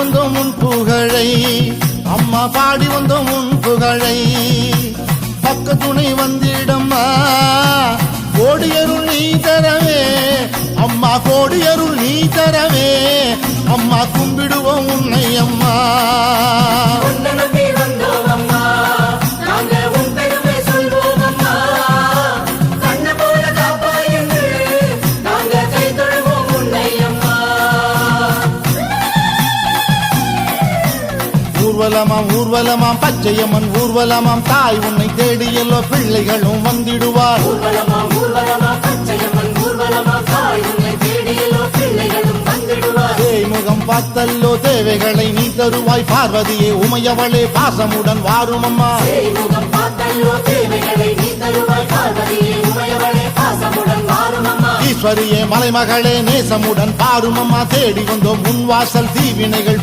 வந்தோம் உன் புகழை, அம்மா பாடி வந்தோம் உன் புகழை. பக்க துணை வந்திடம்மா, கோடியருள் நீ தரவே அம்மா, கோடியருள் நீ தரவே அம்மா, கும்பிடுவோம் உன்னை அம்மா. ஊர்வலமாம் ஊர்வலமாம் பச்சையம்மன் ஊர்வலமாம், தாய் உன்னை தேடி எல்லோ பிள்ளைகளும் வந்திடுவார். முகம் பார்த்தல்லோ தேவைகளை நீ தருவாய், பார்வதியே உமையவளே பாசமுடன் வாரும் அம்மா. ஈஸ்வரியே மலைமகளே நேசமுடன் பாரும் அம்மா, தேடி வந்தோம் உன் வாசல் தீவினைகள்